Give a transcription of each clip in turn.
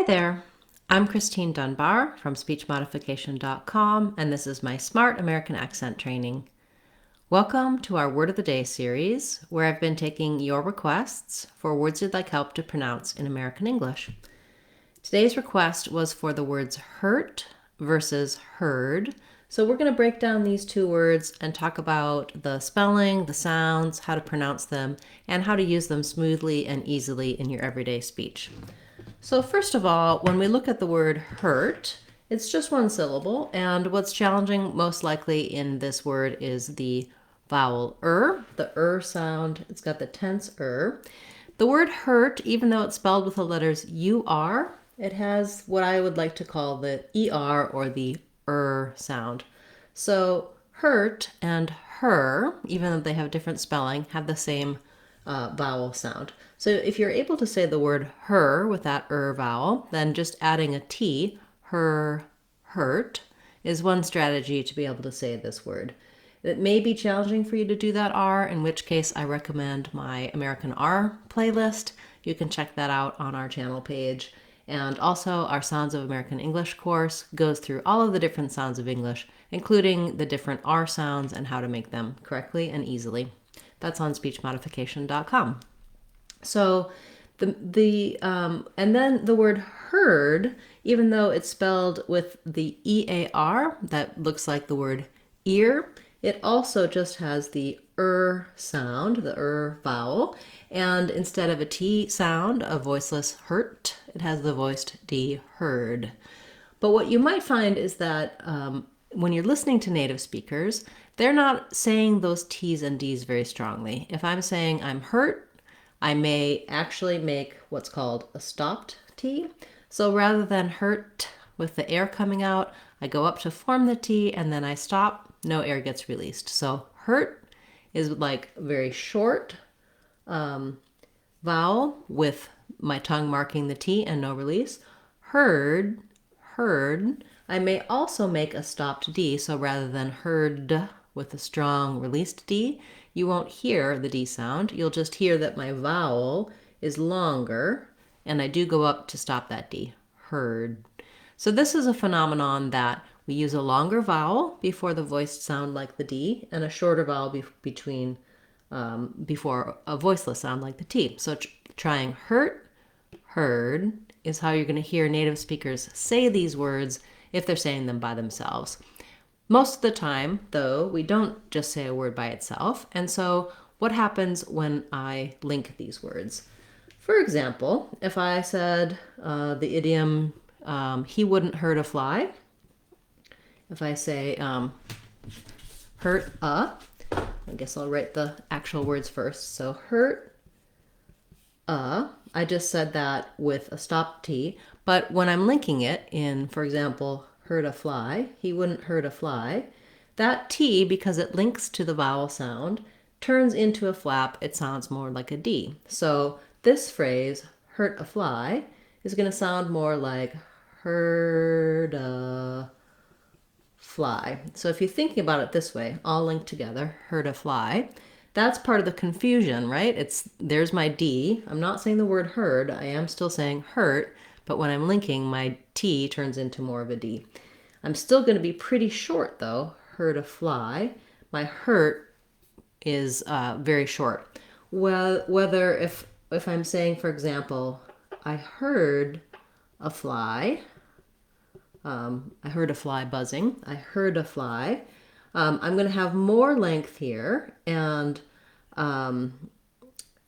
Hi there, I'm Christine Dunbar from SpeechModification.com, and this is my Smart American Accent Training. Welcome to our Word of the Day series, where I've been taking your requests for words you'd like help to pronounce in American English. Today's request was for the words hurt versus heard. So we're going to break down these two words and talk about the spelling, the sounds, how to pronounce them, and how to use them smoothly and easily in your everyday speech. So first of all, when we look at the word hurt, it's just one syllable, and what's challenging most likely in this word is the vowel the sound. It's got the tense The word hurt, even though it's spelled with the letters UR, it has what I would like to call the ER or the sound. So hurt and her, even though they have different spelling, have the same vowel sound. So if you're able to say the word her with that vowel, then just adding a T, her, hurt, is one strategy to be able to say this word. It may be challenging for you to do that R, in which case I recommend my American R playlist. You can check that out on our channel page. And also our Sounds of American English course goes through all of the different sounds of English, including the different R sounds and how to make them correctly and easily. That's on speechmodification.com. So and then the word heard, even though it's spelled with the EAR, that looks like the word ear, it also just has the sound, the vowel, and instead of a T sound, a voiceless hurt, it has the voiced D, heard. But what you might find is that when you're listening to native speakers, they're not saying those T's and D's very strongly. If I'm saying I'm hurt, I may actually make what's called a stopped T. So rather than hurt with the air coming out, I go up to form the T and then I stop, no air gets released. So hurt is like a very short vowel with my tongue marking the T and no release. Heard, I may also make a stopped D, so rather than heard with a strong released D, you won't hear the D sound. You'll just hear that my vowel is longer, and I do go up to stop that D, heard. So this is a phenomenon that we use a longer vowel before the voiced sound like the D, and a shorter vowel before a voiceless sound like the T. So trying hurt, heard is how you're going to hear native speakers say these words if they're saying them by themselves. Most of the time, though, we don't just say a word by itself. And so what happens when I link these words? For example, if I said the idiom, he wouldn't hurt a fly. If I say hurt I guess I'll write the actual words first. So hurt I just said that with a stop T, but when I'm linking it in, for example, hurt a fly, he wouldn't hurt a fly, that T, because it links to the vowel sound, turns into a flap. It sounds more like a D. So this phrase, hurt a fly, is going to sound more like hurt a fly. So if you're thinking about it this way, all linked together, hurt a fly, that's part of the confusion, right? There's my D. I'm not saying the word heard. I am still saying hurt, but when I'm linking, my T turns into more of a D. I'm still going to be pretty short, though. Hurt a fly. My hurt is very short. Well, whether if I'm saying, for example, I heard a fly. I heard a fly buzzing. I heard a fly. I'm going to have more length here, and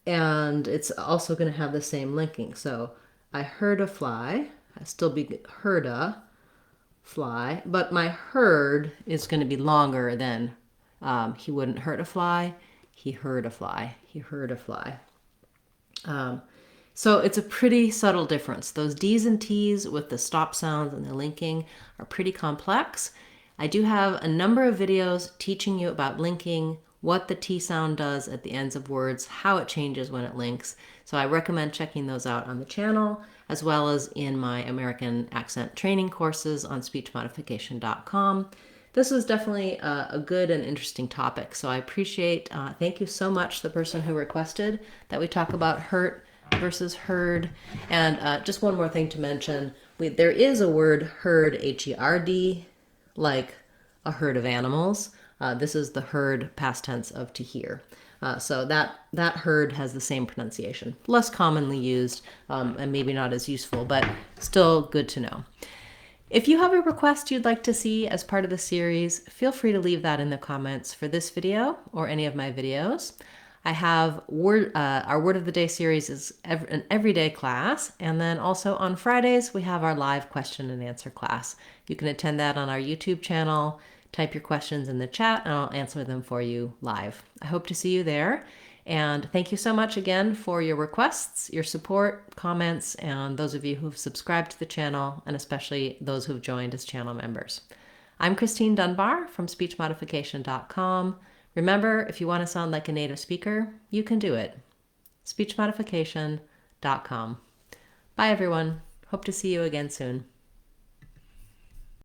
it's also going to have the same linking. So I heard a fly. I still be heard a fly, but my heard is going to be longer than he wouldn't hurt a fly. He heard a fly. He heard a fly. So it's a pretty subtle difference. Those D's and T's with the stop sounds and the linking are pretty complex. I do have a number of videos teaching you about linking, what the T sound does at the ends of words, how it changes when it links. So I recommend checking those out on the channel, as well as in my American accent training courses on speechmodification.com. This was definitely a good and interesting topic. So I appreciate, thank you so much, the person who requested that we talk about hurt versus herd. And just one more thing to mention, there is a word herd, H-E-R-D, like a herd of animals. This is the herd past tense of to hear. So that herd has the same pronunciation, less commonly used and maybe not as useful, but still good to know. If you have a request you'd like to see as part of the series, feel free to leave that in the comments for this video or any of my videos. I have our Word of the Day series is an everyday class, and then also on Fridays we have our live question and answer class. You can attend that on our YouTube channel, type your questions in the chat, and I'll answer them for you live. I hope to see you there. And thank you so much again for your requests, your support, comments, and those of you who've subscribed to the channel, and especially those who've joined as channel members. I'm Christine Dunbar from SpeechModification.com. Remember, if you want to sound like a native speaker, you can do it. SpeechModification.com. Bye, everyone. Hope to see you again soon.